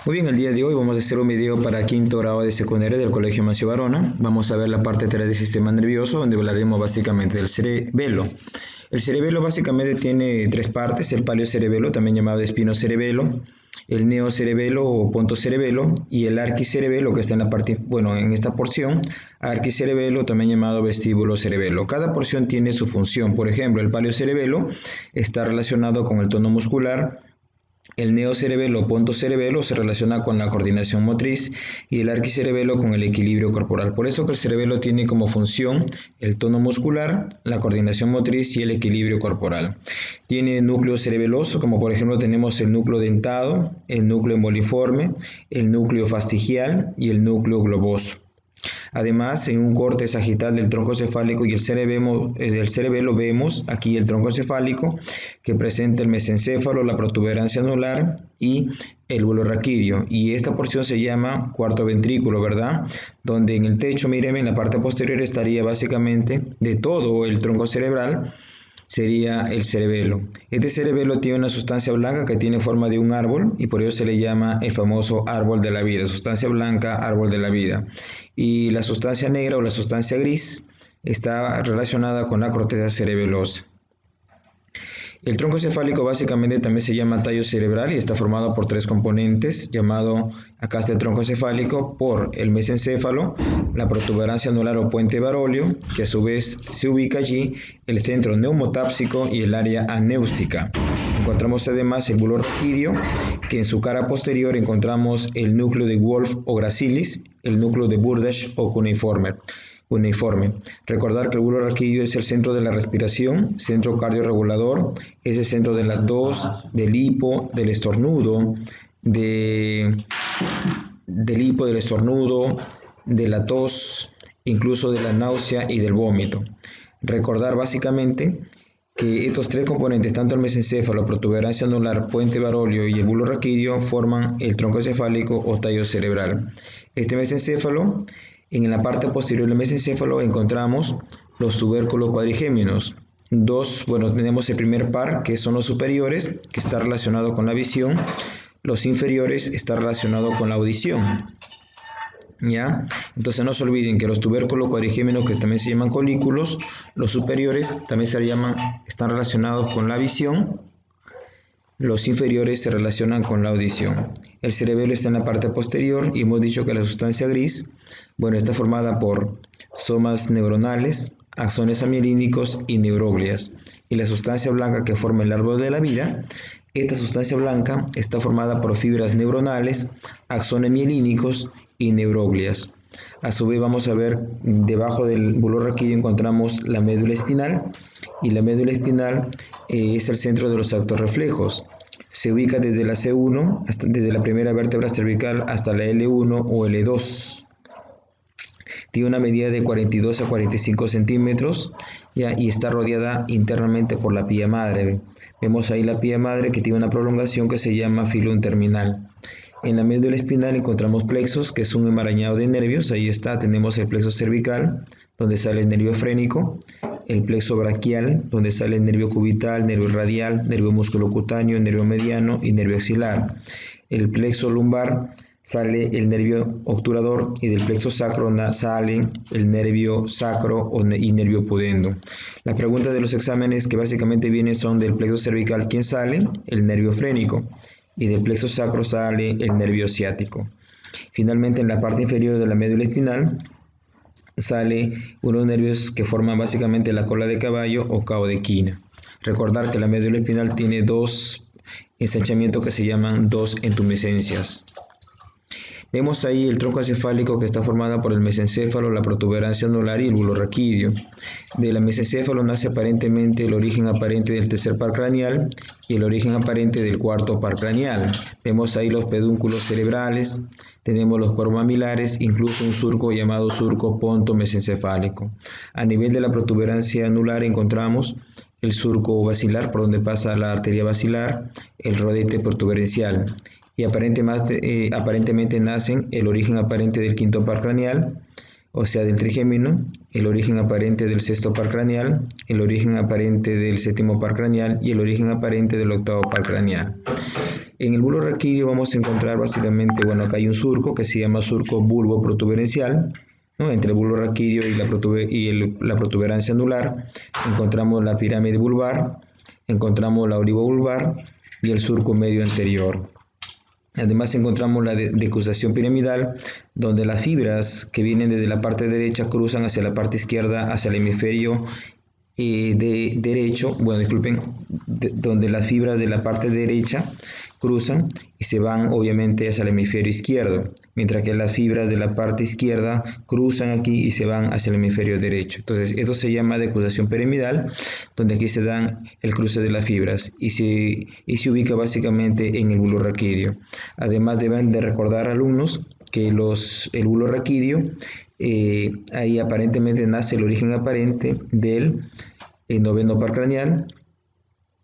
Muy bien, el día de hoy vamos a hacer un video para quinto grado de secundaria del Colegio Mancio Varona. Vamos a ver la parte 3 del sistema nervioso, donde hablaremos básicamente del cerebelo. El cerebelo básicamente tiene tres partes: el paleocerebelo, también llamado espinocerebelo, el neocerebelo o pontocerebelo, y el arquicerebelo, que está en la parte, en esta porción, arquicerebelo, también llamado vestíbulo cerebelo. Cada porción tiene su función. Por ejemplo, el paleocerebelo está relacionado con el tono muscular. El neocerebelo o pontocerebelo se relaciona con la coordinación motriz y el arquicerebelo con el equilibrio corporal. Por eso que el cerebelo tiene como función el tono muscular, la coordinación motriz y el equilibrio corporal. Tiene núcleo cerebeloso, como por ejemplo tenemos el núcleo dentado, el núcleo emboliforme, el núcleo fastigial y el núcleo globoso. Además, en un corte sagital del tronco cefálico y el cerebelo vemos aquí el tronco cefálico que presenta el mesencéfalo, la protuberancia anular y el bulbo raquídeo. Y esta porción se llama cuarto ventrículo, ¿verdad? Donde en el techo, mírenme, en la parte posterior estaría básicamente de todo el tronco cerebral, sería el cerebelo. Este cerebelo tiene una sustancia blanca que tiene forma de un árbol y por ello se le llama el famoso árbol de la vida, sustancia blanca, árbol de la vida. Y la sustancia negra o la sustancia gris está relacionada con la corteza cerebelosa. El tronco cefálico básicamente también se llama tallo cerebral y está formado por tres componentes, llamado acá está el tronco cefálico por el mesencéfalo, la protuberancia anular o puente baróleo, que a su vez se ubica allí, el centro neumotápsico y el área anéustica. Encontramos además el bulbo raquídeo, que en su cara posterior encontramos el núcleo de Wolf o Gracilis, el núcleo de Burdach o cuneiforme. Recordar que el bulbo raquídeo es el centro de la respiración, centro cardiorregulador, es el centro de la tos, del hipo, del estornudo, del la tos, incluso de la náusea y del vómito. Recordar básicamente que estos tres componentes, tanto el mesencéfalo, protuberancia anular, puente baróleo y el bulbo raquídeo, forman el tronco cefálico o tallo cerebral. Este mesencéfalo, en la parte posterior del mesencéfalo encontramos los tubérculos cuadrigéminos. Tenemos el primer par, que son los superiores, que está relacionado con la visión. Los inferiores está relacionado con la audición. ¿Ya? Entonces no se olviden que los tubérculos cuadrigéminos, que también se llaman colículos, los superiores también están relacionados con la visión. Los inferiores se relacionan con la audición. El cerebelo está en la parte posterior y hemos dicho que la sustancia gris, está formada por somas neuronales, axones amielínicos y neuroglias. Y la sustancia blanca que forma el árbol de la vida, esta sustancia blanca está formada por fibras neuronales, axones mielínicos y neuroglias. A su vez vamos a ver debajo del bulbo raquídeo encontramos la médula espinal, y la médula espinal es el centro de los actos reflejos. Se ubica desde la C1, desde la primera vértebra cervical hasta la L1 o L2. Tiene una medida de 42 a 45 centímetros y está rodeada internamente por la pía madre. Vemos ahí la pía madre que tiene una prolongación que se llama filum terminal. En la médula espinal encontramos plexos, que es un enmarañado de nervios. Ahí tenemos el plexo cervical, donde sale el nervio frénico, el plexo braquial, donde sale el nervio cubital, nervio radial, nervio musculocutáneo, nervio mediano y nervio axilar. El plexo lumbar sale el nervio obturador y del plexo sacro sale el nervio sacro y nervio pudendo. Las preguntas de los exámenes que básicamente vienen son del plexo cervical, ¿quién sale? El nervio frénico. Y del plexo sacro sale el nervio ciático. Finalmente, en la parte inferior de la médula espinal sale unos nervios que forman básicamente la cola de caballo o cabo de quina. Recordar que la médula espinal tiene dos ensanchamientos que se llaman dos entumescencias. Vemos ahí el tronco encefálico, que está formado por el mesencéfalo, la protuberancia anular y el bulbo raquídeo. Del mesencéfalo nace aparentemente el origen aparente del tercer par craneal y el origen aparente del cuarto par craneal. Vemos ahí los pedúnculos cerebrales, tenemos los cuerpos mamilares, incluso un surco llamado surco ponto-mesencefálico. A nivel de la protuberancia anular encontramos el surco basilar, por donde pasa la arteria basilar, el rodete protuberencial. Y aparentemente nacen el origen aparente del quinto par craneal, o sea del trigémino, el origen aparente del sexto par craneal, el origen aparente del séptimo par craneal y el origen aparente del octavo par craneal. En el bulbo raquídeo vamos a encontrar básicamente, bueno, acá hay un surco que se llama surco bulbo protuberencial, ¿no? Entre el bulbo raquídeo y la protuberancia anular encontramos la pirámide vulvar, encontramos la oliva vulvar y el surco medio anterior. Además encontramos la decusación piramidal, donde las fibras que vienen desde la parte derecha cruzan hacia la parte izquierda, hacia el hemisferio donde las fibras de la parte derecha cruzan y se van obviamente hacia el hemisferio izquierdo, mientras que las fibras de la parte izquierda cruzan aquí y se van hacia el hemisferio derecho. Entonces esto se llama decusación piramidal, donde aquí se dan el cruce de las fibras y se ubica básicamente en el bulbo raquídeo. Además deben de recordar, alumnos, que el bulbo raquídeo, ahí aparentemente nace el origen aparente del noveno par craneal,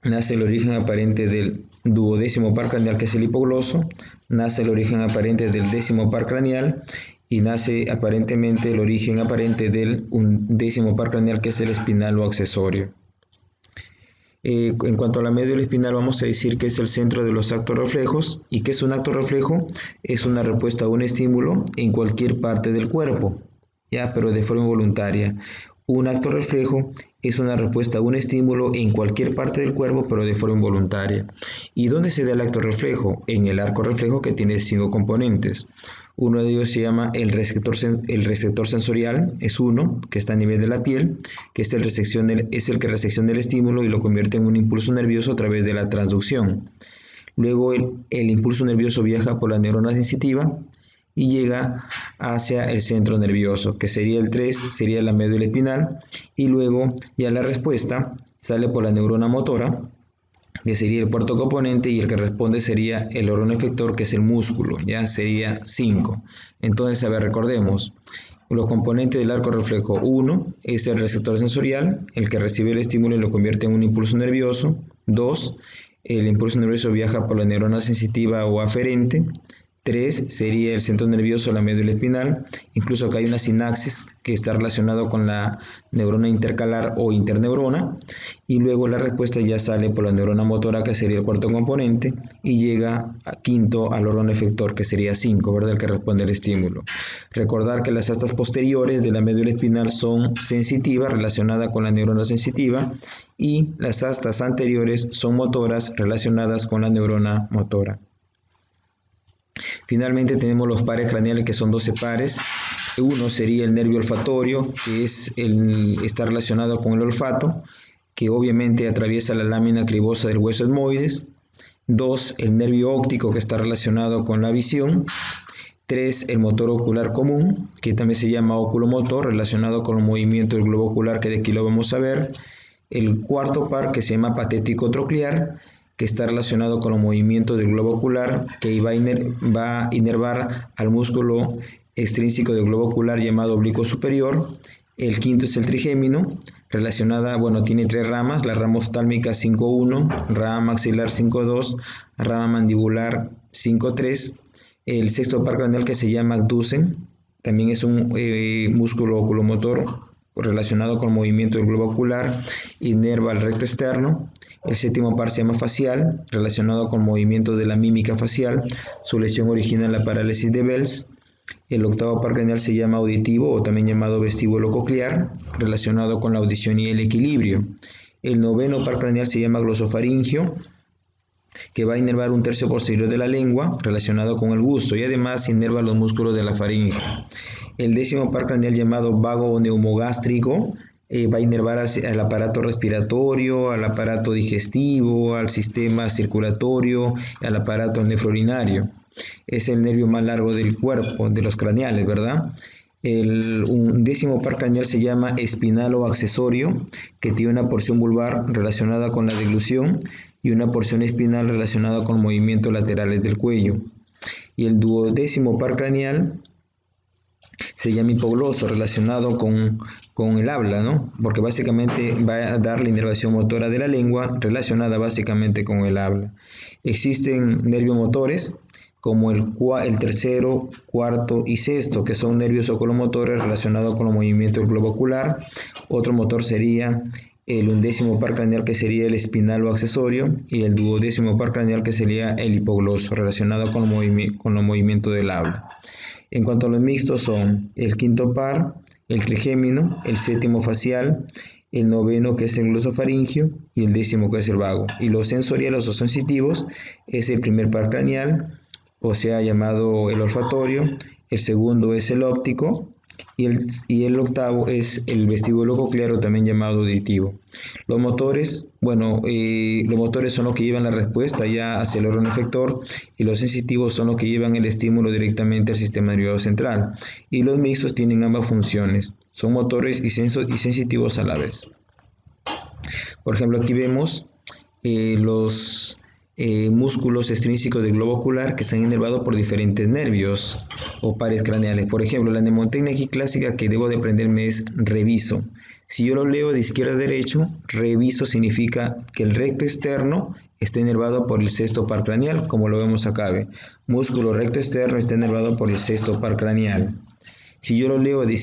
nace el origen aparente del duodécimo par craneal, que es el hipogloso, nace el origen aparente del décimo par craneal y nace aparentemente el origen aparente del undécimo par craneal, que es el espinal o accesorio. En cuanto a la médula espinal, vamos a decir que es el centro de los actos reflejos. ¿Y qué es un acto reflejo? Es una respuesta a un estímulo en cualquier parte del cuerpo, ya, pero de forma voluntaria. Un acto reflejo es una respuesta a un estímulo en cualquier parte del cuerpo, pero de forma involuntaria. ¿Y dónde se da el acto reflejo? En el arco reflejo, que tiene 5 componentes. Uno de ellos se llama el receptor sensorial, es uno, que está a nivel de la piel, que es el que resecciona el estímulo y lo convierte en un impulso nervioso a través de la transducción. Luego el impulso nervioso viaja por la neurona sensitiva y llega hacia el centro nervioso, que sería el 3, sería la médula espinal, y luego ya la respuesta sale por la neurona motora, que sería el cuarto componente, y el que responde sería el órgano efector, que es el músculo, ya sería 5. Entonces, a ver, recordemos, los componentes del arco reflejo: 1 es el receptor sensorial, el que recibe el estímulo y lo convierte en un impulso nervioso. 2, el impulso nervioso viaja por la neurona sensitiva o aferente. 3 sería el centro nervioso, la médula espinal. Incluso acá hay una sinapsis que está relacionado con la neurona intercalar o interneurona. Y luego la respuesta ya sale por la neurona motora, que sería el cuarto componente, y llega a quinto al órgano efector, que sería 5, ¿verdad? El que responde al estímulo. Recordar que las astas posteriores de la médula espinal son sensitivas, relacionadas con la neurona sensitiva, y las astas anteriores son motoras, relacionadas con la neurona motora. Finalmente tenemos los pares craneales, que son 12 pares. Uno sería el nervio olfatorio, que está relacionado con el olfato, que obviamente atraviesa la lámina cribosa del hueso etmoides. 2, el nervio óptico, que está relacionado con la visión. 3, el motor ocular común, que también se llama oculomotor, relacionado con el movimiento del globo ocular, que de aquí lo vamos a ver. El cuarto par, que se llama patético troclear, que está relacionado con los movimientos del globo ocular, que va a inervar al músculo extrínseco del globo ocular llamado oblicuo superior. El quinto es el trigémino, tiene 3 ramas: la rama oftálmica 5.1, rama maxilar 5.2, rama mandibular 5.3. El sexto par craneal, que se llama abducen, también es un músculo oculomotor relacionado con el movimiento del globo ocular, inerva al recto externo. El séptimo par se llama facial, relacionado con el movimiento de la mímica facial. Su lesión origina la parálisis de Bell's. El octavo par craneal se llama auditivo, o también llamado vestíbulo coclear, relacionado con la audición y el equilibrio. El noveno par craneal se llama glosofaringio, que va a inervar un tercio posterior de la lengua, relacionado con el gusto, y además inerva los músculos de la faringe. El décimo par craneal, llamado vago neumogástrico, va a inervar al aparato respiratorio, al aparato digestivo, al sistema circulatorio, al aparato nefrourinario. Es el nervio más largo del cuerpo, de los craneales, ¿verdad? El undécimo par craneal se llama espinal o accesorio, que tiene una porción vulvar relacionada con la deglución y una porción espinal relacionada con movimientos laterales del cuello. Y el duodécimo par craneal se llama hipogloso, relacionado con el habla, ¿no? Porque básicamente va a dar la inervación motora de la lengua, relacionada básicamente con el habla. Existen nervios motores, como el tercero, cuarto y sexto, que son nervios oculomotores relacionados con los movimientos del globo ocular. Otro motor sería el undécimo par craneal, que sería el espinal o accesorio, y el duodécimo par craneal, que sería el hipogloso, relacionado con los movimientos del habla. En cuanto a los mixtos, son el quinto par, el trigémino, el séptimo facial, el noveno, que es el glosofaringio, y el décimo, que es el vago. Y los sensoriales o sensitivos es el primer par craneal, o sea, llamado el olfatorio. El segundo es el óptico, y el octavo es el vestíbulo coclear, o también llamado auditivo. Los motores, los motores son los que llevan la respuesta ya hacia el órgano efector, y los sensitivos son los que llevan el estímulo directamente al sistema nervioso central. Y los mixtos tienen ambas funciones, son motores y sensitivos a la vez. Por ejemplo, aquí vemos los músculos extrínsecos del globo ocular, que están inervados por diferentes nervios o pares craneales. Por ejemplo, la mnemotecnia aquí clásica que debo de aprenderme es reviso. Si yo lo leo de izquierda a derecho, reviso significa que el recto externo está inervado por el sexto par craneal, como lo vemos acá. Músculo recto externo está inervado por el sexto par craneal. Si yo lo leo de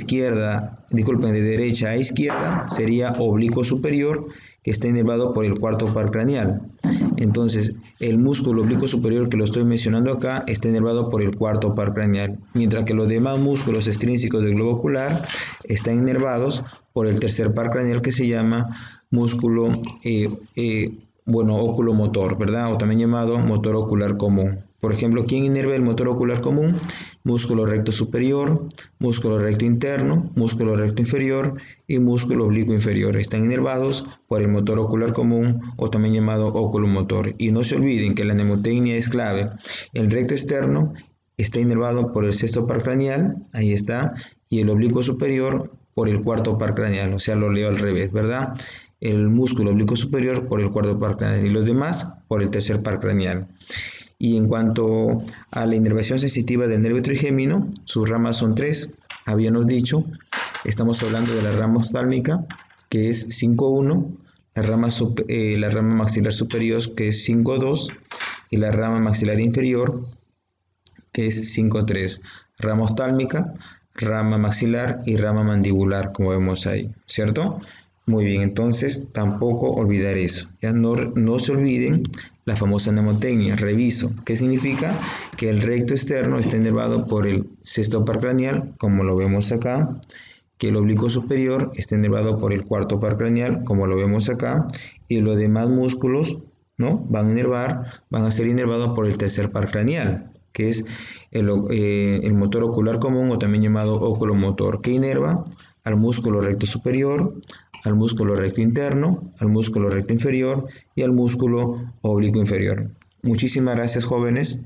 derecha a izquierda, sería oblicuo superior, que está inervado por el cuarto par craneal. Entonces, el músculo oblicuo superior, que lo estoy mencionando acá, está inervado por el cuarto par craneal, mientras que los demás músculos extrínsecos del globo ocular están inervados por el tercer par craneal, que se llama músculo oculomotor, ¿verdad? O también llamado motor ocular común. Por ejemplo, ¿quién inerva el motor ocular común? Músculo recto superior, músculo recto interno, músculo recto inferior y músculo oblicuo inferior. Están inervados por el motor ocular común, o también llamado oculomotor. Y no se olviden que la mnemotecnia es clave. El recto externo está inervado por el sexto par craneal, ahí está, y el oblicuo superior por el cuarto par craneal, o sea, lo leo al revés, ¿verdad? El músculo oblicuo superior por el cuarto par craneal y los demás por el tercer par craneal. Y en cuanto a la inervación sensitiva del nervio trigémino, sus ramas son tres. Habíamos dicho, estamos hablando de la rama oftálmica, que es 5.1, la rama maxilar superior, que es 5.2, y la rama maxilar inferior, que es 5.3. Rama oftálmica, rama maxilar y rama mandibular, como vemos ahí, ¿cierto? Muy bien, entonces tampoco olvidar eso. Ya no se olviden la famosa mnemotecnia, reviso. ¿Qué significa? Que el recto externo está inervado por el sexto par craneal, como lo vemos acá, que el oblicuo superior está inervado por el cuarto par craneal, como lo vemos acá, y los demás músculos, ¿no?, van a ser inervados por el tercer par craneal, que es el motor ocular común, o también llamado oculomotor, que inerva al músculo recto superior, al músculo recto interno, al músculo recto inferior y al músculo oblicuo inferior. Muchísimas gracias, jóvenes.